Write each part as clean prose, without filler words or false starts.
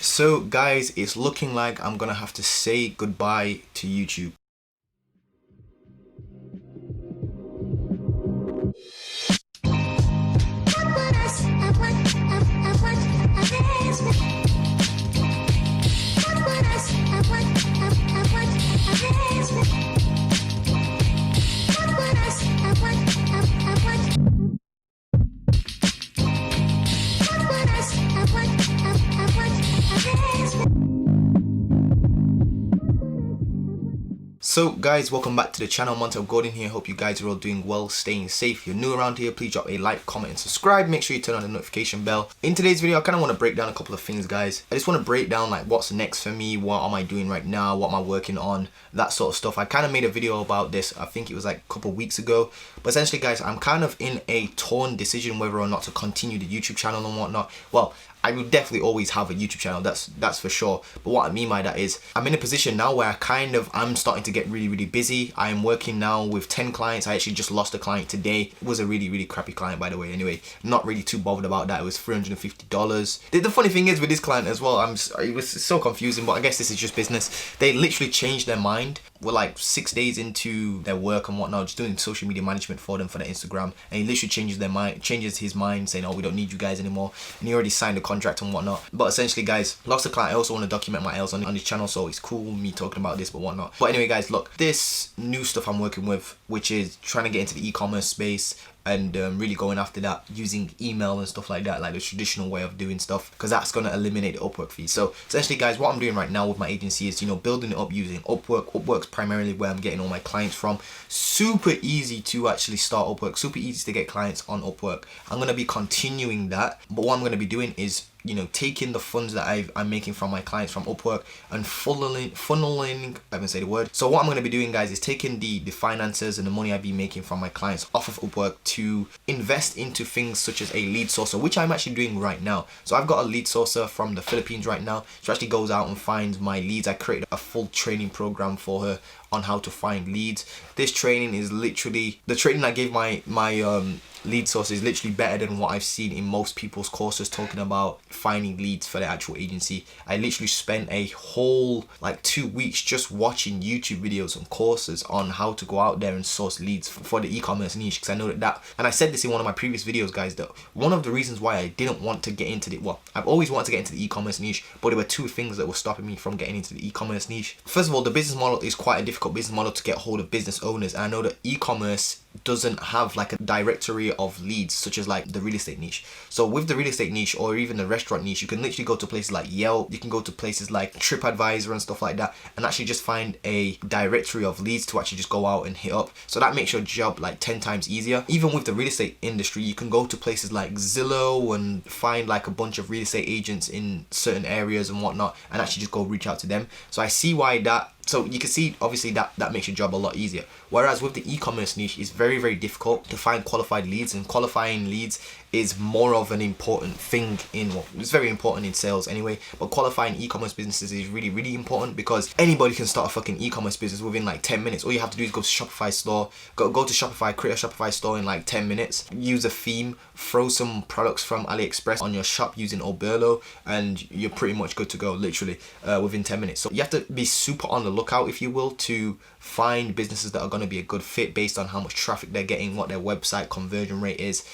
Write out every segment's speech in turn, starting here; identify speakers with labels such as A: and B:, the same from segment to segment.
A: So guys, it's looking like I'm gonna have to say goodbye to YouTube. So guys, welcome back to the channel. Montel Gordon here. Hope you guys are all doing well, staying safe. If you're new around here, please drop a like, comment and subscribe. Make sure you turn on the notification bell. In today's video, I kind of want to break down a couple of things, guys. I just want to break down like what's next for me, what am I doing right now, what am I working on, that sort of stuff. I kind of made a video about this, I think it was like a couple of weeks ago. But essentially guys, I'm kind of in a torn decision whether or not to continue the YouTube channel and whatnot. Well, I will definitely always have a YouTube channel, that's for sure. But what I mean by that is I'm in a position now where I'm starting to get really busy. I am working now with 10 clients. I actually just lost a client today. It was a really crappy client, by the way. Anyway, not really too bothered about that. It was $350. The funny thing is with this client as well, it was so confusing, but I guess this is just business. They literally changed their mind. We're like 6 days into their work and whatnot, just doing social media management for them for their Instagram, and he literally changes his mind, saying, "Oh, we don't need you guys anymore," and he already signed a contract and whatnot. But essentially guys, lost a client. I also want to document my L's on this channel, so it's cool me talking about this but whatnot. But anyway guys, look, this new stuff I'm working with, which is trying to get into the e-commerce space and really going after that using email and stuff like that, like the traditional way of doing stuff, because that's going to eliminate the Upwork fee. So essentially guys, what I'm doing right now with my agency is, building it up using Upwork. Upwork's primarily where I'm getting all my clients from. Super easy to actually start Upwork, super easy to get clients on Upwork. I'm going to be continuing that, but what I'm going to be doing is taking the funds that I'm making from my clients from Upwork and funneling, I can say the word. So what I'm going to be doing guys is taking the finances and the money I've been making from my clients off of Upwork to invest into things such as a lead sourcer, which I'm actually doing right now. So I've got a lead sourcer from the Philippines right now. She actually goes out and finds my leads. I created a full training program for her on how to find leads. This training is literally, the training I gave my lead source is literally better than what I've seen in most people's courses talking about finding leads for the actual agency. I literally spent a whole like 2 weeks just watching YouTube videos and courses on how to go out there and source leads for the e-commerce niche, because I know that, and I said this in one of my previous videos guys, that one of the reasons why I didn't want to get into I've always wanted to get into the e-commerce niche, but there were two things that were stopping me from getting into the e-commerce niche. First of all, the business model is quite a difficult business model to get hold of business owners, and I know that e-commerce doesn't have like a directory of leads such as like the real estate niche. So with the real estate niche or even the restaurant niche, you can literally go to places like Yelp, you can go to places like TripAdvisor and stuff like that, and actually just find a directory of leads to actually just go out and hit up. So that makes your job like 10 times easier. Even with the real estate industry, you can go to places like Zillow and find like a bunch of real estate agents in certain areas and whatnot, and actually just go reach out to them. So I see why that, so you can see obviously that makes your job a lot easier. Whereas with the e-commerce niche, it's very difficult to find qualified leads, and qualifying leads is more of an important thing in, well, it's very important in sales anyway, but qualifying e-commerce businesses is really important, because anybody can start a fucking e-commerce business within like 10 minutes. All you have to do is go to Shopify store, go to Shopify, create a Shopify store in like 10 minutes, use a theme, throw some products from AliExpress on your shop using Oberlo, and you're pretty much good to go literally within 10 minutes. So you have to be super on the lookout, if you will, to find businesses that are going to be a good fit based on how much traffic they're getting, what their website conversion rate is,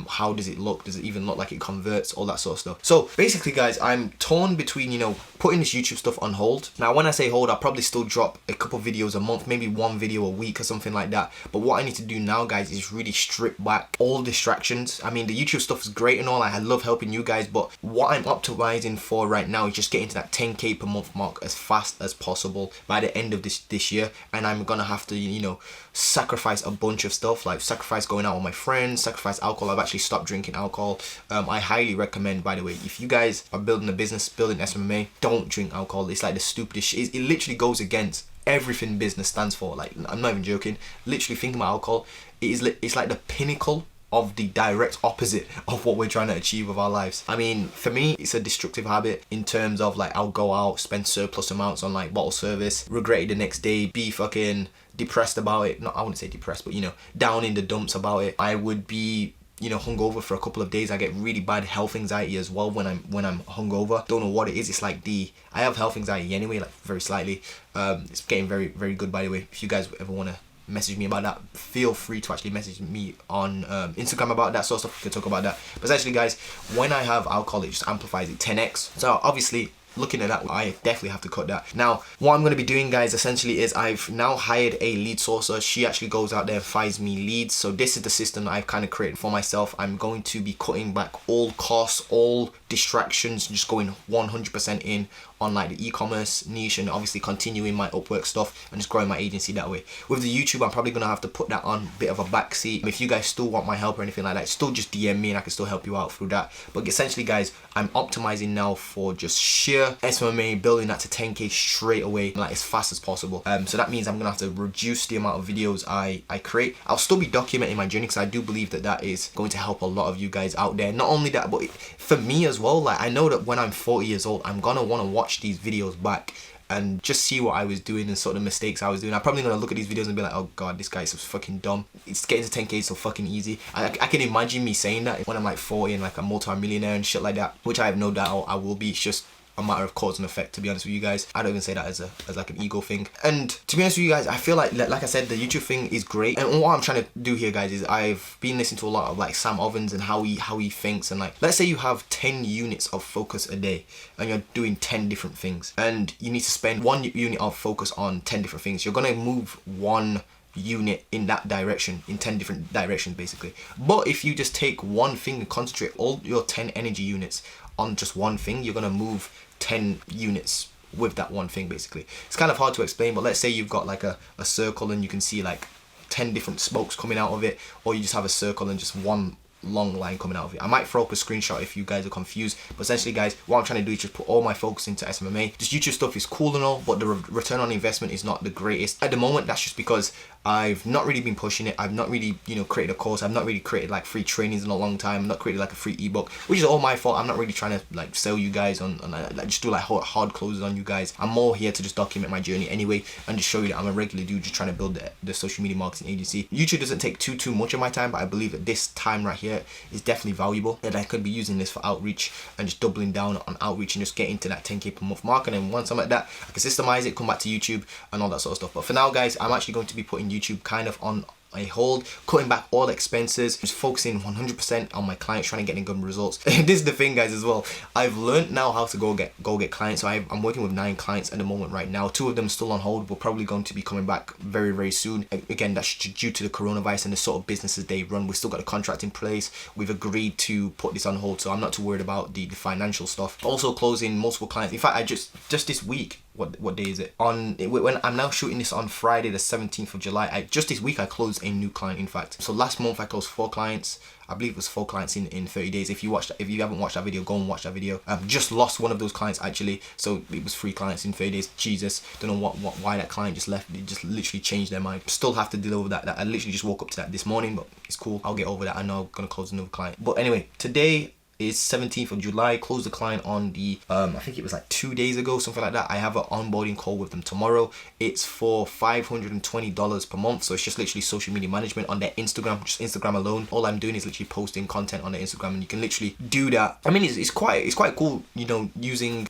A: how does it look, does it even look like it converts, all that sort of stuff. So basically guys, I'm torn between putting this YouTube stuff on hold. Now when I say hold, I'll probably still drop a couple videos a month, maybe one video a week or something like that. But what I need to do now guys is really strip back all distractions. I mean, the YouTube stuff is great and all, I love helping you guys, but what I'm optimizing for right now is just getting to that 10k per month mark as fast as possible by the end of this year. And I'm gonna have to sacrifice a bunch of stuff, like sacrifice going out with my friends, sacrifice alcohol. I've actually stopped drinking alcohol. I highly recommend, by the way, if you guys are building a business, building SMMA, don't drink alcohol. It's like the stupidest shit. It literally goes against everything business stands for. Like, I'm not even joking. Literally thinking about alcohol, it's like the pinnacle of the direct opposite of what we're trying to achieve with our lives. I mean, for me, it's a destructive habit in terms of like, I'll go out, spend surplus amounts on like bottle service, regret it the next day, be fucking depressed about it. No, I wouldn't say depressed, but down in the dumps about it. I would be you know, hungover for a couple of days. I get really bad health anxiety as well when I'm hungover. Don't know what it is. It's like I have health anxiety anyway, like very slightly. It's getting very, very good, by the way. If you guys ever want to message me about that, feel free to actually message me on Instagram about that sort of stuff. We can talk about that. But essentially, guys, when I have alcohol, it just amplifies it 10x. So obviously, looking at that, I definitely have to cut that. Now, what I'm going to be doing, guys, essentially is I've now hired a lead sourcer. She actually goes out there and finds me leads. So this is the system that I've kind of created for myself. I'm going to be cutting back all costs, all distractions, just going 100% in on like the e-commerce niche, and obviously continuing my Upwork stuff and just growing my agency that way. With the YouTube, I'm probably gonna have to put that on a bit of a backseat. If you guys still want my help or anything like that, still just DM me and I can still help you out through that. But essentially, guys, I'm optimizing now for just sheer SMMA, building that to 10k straight away, like as fast as possible. So that means I'm gonna have to reduce the amount of videos I create. I'll still be documenting my journey because I do believe that that is going to help a lot of you guys out there. Not only that, but for me as well, like I know that when I'm 40 years old, I'm gonna want to watch these videos back and just see what I was doing and sort of mistakes I was doing. I'm probably gonna look at these videos and be like, oh god, this guy is so fucking dumb. It's getting to 10k so fucking easy. I can imagine me saying that when I'm like 40 and like a multi-millionaire and shit like that, which I have no doubt I will be. It's just a matter of cause and effect, to be honest with you guys. I don't even say that as like an ego thing. And to be honest with you guys, I feel like I said, the YouTube thing is great. And what I'm trying to do here, guys, is I've been listening to a lot of like Sam Ovens and how he thinks. And like, let's say you have 10 units of focus a day and you're doing 10 different things, and you need to spend 1 unit of focus on 10 different things. You're gonna move 1 unit in that direction, in 10 different directions basically. But if you just take one thing and concentrate all your 10 energy units on just one thing, you're gonna move 10 units with that one thing basically. It's kind of hard to explain, but let's say you've got like a circle and you can see like 10 different spokes coming out of it, or you just have a circle and just one long line coming out of it. I might throw up a screenshot if you guys are confused, but essentially, guys, what I'm trying to do is just put all my focus into SMMA. This YouTube stuff is cool and all, but the return on investment is not the greatest at the moment. That's just because I've not really been pushing it. I've not really, you know, created a course. I've not really created like free trainings in a long time. I've not created like a free ebook, which is all my fault. I'm not really trying to like sell you guys on like just do like hard closes on you guys. I'm more here to just document my journey anyway and just show you that I'm a regular dude just trying to build the social media marketing agency. YouTube doesn't take too much of my time, but I believe that this time right here is definitely valuable, and I could be using this for outreach and just doubling down on outreach and just getting to that 10k per month mark. And then once I'm at that, I can systemize it, come back to YouTube and all that sort of stuff. But for now, guys, I'm actually going to be putting YouTube kind of on a hold, cutting back all expenses, just focusing 100% on my clients, trying to get good results. This is the thing, guys, as well. I've learned now how to go get clients. So I'm working with 9 clients at the moment right now. 2 of them still on hold. We're probably going to be coming back very, very soon. Again, that's due to the coronavirus and the sort of businesses they run. We've still got a contract in place. We've agreed to put this on hold, so I'm not too worried about the financial stuff. Also closing multiple clients. In fact, I just this week, what day is it? When I'm now shooting this on Friday the 17th of July, just this week I closed a new client, in fact. So last month I closed 4 clients. I believe it was 4 clients in 30 days. If you haven't watched that video, go and watch that video. I've just lost one of those clients actually, so it was 3 clients in 30 days. Jesus, don't know why that client just left. It just literally changed their mind. Still have to deal with that. I literally just woke up to that this morning, but it's cool. I'll get over that. I know I'm gonna close another client. But anyway, today is 17th of July. Closed the client on the I think it was like 2 days ago, something like that. I have an onboarding call with them tomorrow. It's for $520 per month, so it's just literally social media management on their Instagram, just Instagram alone. All I'm doing is literally posting content on their Instagram, and you can literally do that. I mean, it's quite cool, you know,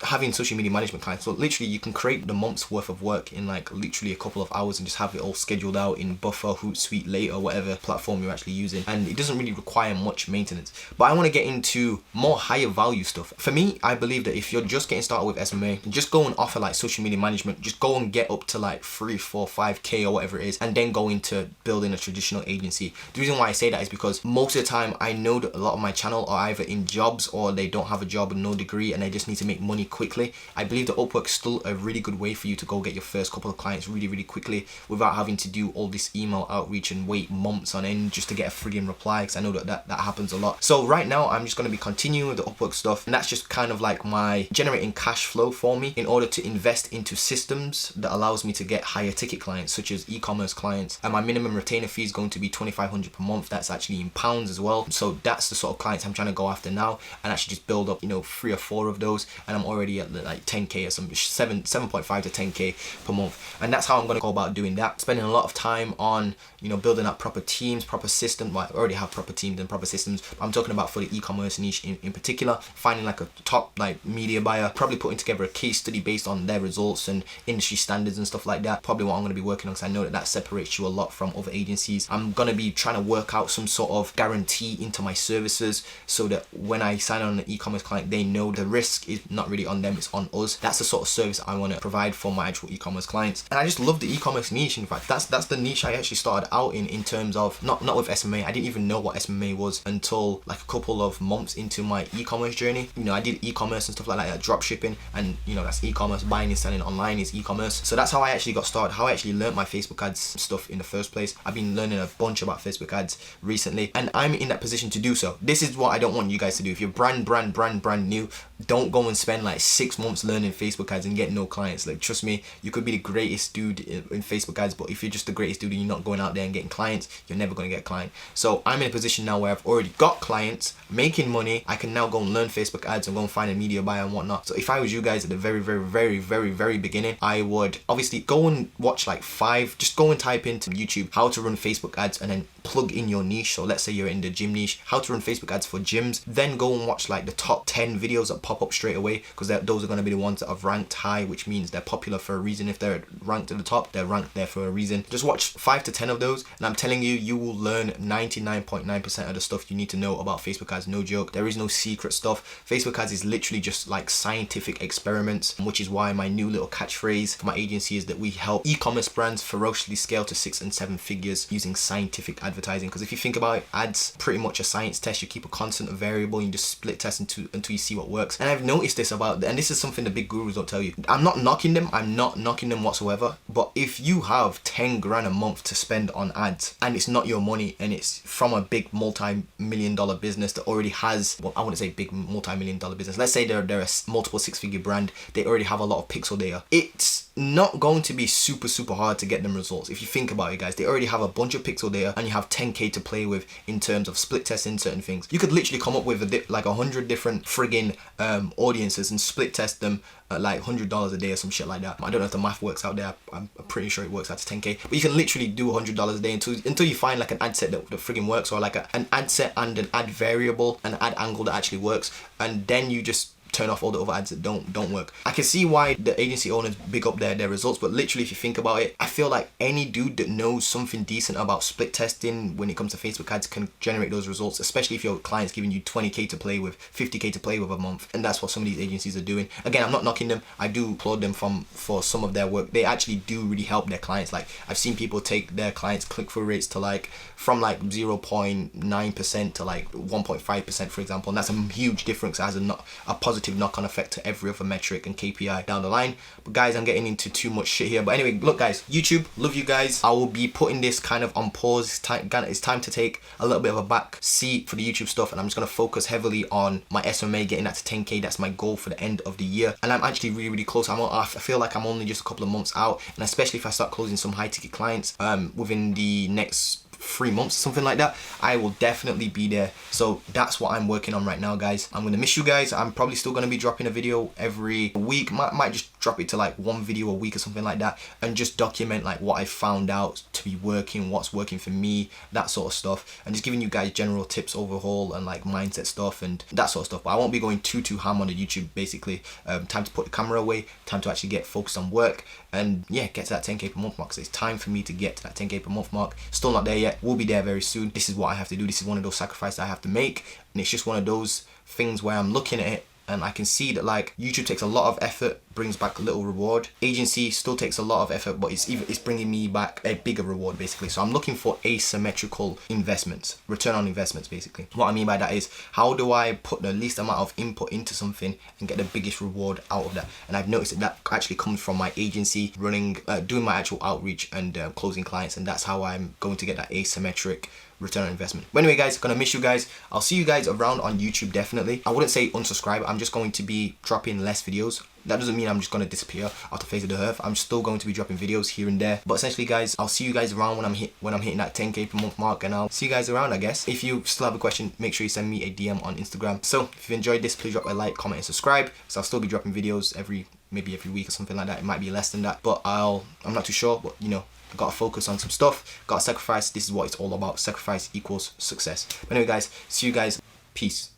A: having social media management clients. So literally you can create the month's worth of work in like literally a couple of hours and just have it all scheduled out in Buffer, Hootsuite, Later, whatever platform you're actually using, and it doesn't really require much maintenance. But I want to get into more higher value stuff. For me, I believe that if you're just getting started with SMMA, just go and offer like social media management, just go and get up to like 3, 4, 5k or whatever it is, and then go into building a traditional agency. The reason why I say that is because most of the time I know that a lot of my channel are either in jobs or they don't have a job and no degree and they just need to make money quickly. I believe that Upwork is still a really good way for you to go get your first couple of clients really quickly without having to do all this email outreach and wait months on end just to get a friggin' reply, because I know that happens a lot. So right now I'm just going to be continuing with the Upwork stuff, and that's just kind of like my generating cash flow for me in order to invest into systems that allows me to get higher ticket clients, such as e-commerce clients. And my minimum retainer fee is going to be $2,500 per month. That's actually in pounds as well. So that's the sort of clients I'm trying to go after now, and actually just build up, you know, 3 or 4 of those, and I'm already at like 10k or some 7.5 to 10k per month. And that's how I'm going to go about doing that, spending a lot of time on, you know, building up proper teams, proper systems. Well, I already have proper teams and proper systems, but I'm talking about for the e-commerce niche in particular, finding like a top like media buyer, probably putting together a case study based on their results and industry standards and stuff like that. Probably what I'm going to be working on, because I know that that separates you a lot from other agencies. I'm going to be trying to work out some sort of guarantee into my services, so that when I sign on an e-commerce client, they know the risk is not really on them, it's on us. That's the sort of service I want to provide for my actual e-commerce clients. And I just love the e-commerce niche. In fact, that's the niche I actually started out in terms of not with SMA. I didn't even know what SMA was until like a couple of months into my e-commerce journey. You know, I did e-commerce and stuff like that, drop shipping, and you know, that's e-commerce. Buying and selling online is e-commerce. So that's how I actually got started, how I actually learned my Facebook ads stuff in the first place. I've been learning a bunch about Facebook ads recently, and I'm in that position to do so. This is what I don't want you guys to do. If you're brand new, don't go and spend like 6 months learning Facebook ads and get no clients. Like, trust me, you could be the greatest dude in Facebook ads, but if you're just the greatest dude and you're not going out there and getting clients, you're never going to get a client. So I'm in a position now where I've already got clients, making money. I can now go and learn Facebook ads and go and find a media buyer and whatnot. So if I was you guys at the very beginning, I would obviously go and watch like 5, just go and type into YouTube how to run Facebook ads, and then plug in your niche. So let's say you're in the gym niche, how to run Facebook ads for gyms. Then go and watch like the top 10 videos that pop up straight away, because those are going to be the ones that have ranked high, which means they're popular for a reason. If they're ranked at the top, they're ranked there for a reason. Just watch 5 to 10 of those, and I'm telling you, you will learn 99.9% of the stuff you need to know about Facebook ads. No joke, there is no secret stuff. Facebook ads is literally just like scientific experiments, which is why my new little catchphrase for my agency is that we help e-commerce brands ferociously scale to 6 and 7 figures using scientific advertising. Because if you think about it, ads pretty much a science test. You keep a constant variable and you just split test until you see what works. And I've noticed this about, and this is something the big gurus don't tell you. I'm not knocking them, whatsoever, but if you have 10 grand a month to spend on ads, and it's not your money, and it's from a big multi-million-dollar business that already has, well, I wouldn't say big multi-million-dollar business, let's say they're a multiple 6-figure brand, they already have a lot of pixel data, it's not going to be super hard to get them results. If you think about it, guys, they already have a bunch of pixel data, and you have 10k to play with in terms of split testing certain things. You could literally come up with like 100 different friggin' audiences and split test them at like $100 a day or some shit like that. I don't know if the math works out there. I'm pretty sure it works out to 10k, but you can literally do $100 a day until you find like an ad set that friggin' works, or like an ad set and an ad variable, an ad angle that actually works, and then you just turn off all the other ads that don't work. I can see why the agency owners big up their results, but literally if you think about it, I feel like any dude that knows something decent about split testing when it comes to Facebook ads can generate those results, especially if your client's giving you 20k to play with, 50k to play with a month. And that's what some of these agencies are doing. Again, I'm not knocking them. I do applaud them for some of their work. They actually do really help their clients. Like, I've seen people take their clients' click-through rates to like from like 0.9% to like 1.5%, for example, and that's a huge difference. It has a positive knock-on effect to every other metric and KPI down the line. But guys, I'm getting into too much shit here. But anyway, look guys, YouTube, love you guys. I will be putting this kind of on pause. It's time to take a little bit of a back seat for the YouTube stuff, and I'm just going to focus heavily on my SMA, getting that to 10k. That's my goal for the end of the year, and I'm actually really close. I feel like I'm only just a couple of months out, and especially if I start closing some high ticket clients within the next 3 months, something like that, I will definitely be there. So that's what I'm working on right now, guys. I'm gonna miss you guys. I'm probably still gonna be dropping a video every week. Might just drop it to like 1 video a week or something like that, and just document like what I found out to be working, what's working for me, that sort of stuff, and just giving you guys general tips overhaul and like mindset stuff and that sort of stuff. But I won't be going too ham on the YouTube. Basically, time to put the camera away, time to actually get focused on work, and yeah, get to that 10k per month mark. So it's time for me to get to that 10k per month mark. Still not there yet. We'll be there very soon. This is what I have to do. This is one of those sacrifices I have to make, and it's just one of those things where I'm looking at it and I can see that like YouTube takes a lot of effort, brings back a little reward. Agency still takes a lot of effort, but it's bringing me back a bigger reward, basically. So I'm looking for asymmetrical investments, return on investments, basically. What I mean by that is, how do I put the least amount of input into something and get the biggest reward out of that? And I've noticed that actually comes from my agency running, doing my actual outreach and closing clients, and that's how I'm going to get that asymmetric return on investment. But anyway guys, gonna miss you guys. I'll see you guys around on YouTube definitely. I wouldn't say unsubscribe. I'm just going to be dropping less videos. That doesn't mean I'm just gonna disappear off the face of the earth. I'm still going to be dropping videos here and there. But essentially guys, I'll see you guys around when I'm hitting that 10k per month mark, and I'll see you guys around, I guess. If you still have a question, make sure you send me a DM on Instagram. So if you enjoyed this, please drop a like, comment, and subscribe. So I'll still be dropping videos maybe every week or something like that. It might be less than that, but I'm not too sure. But you know, I gotta focus on some stuff. Gotta sacrifice. This is what it's all about. Sacrifice equals success. But anyway guys, see you guys. Peace.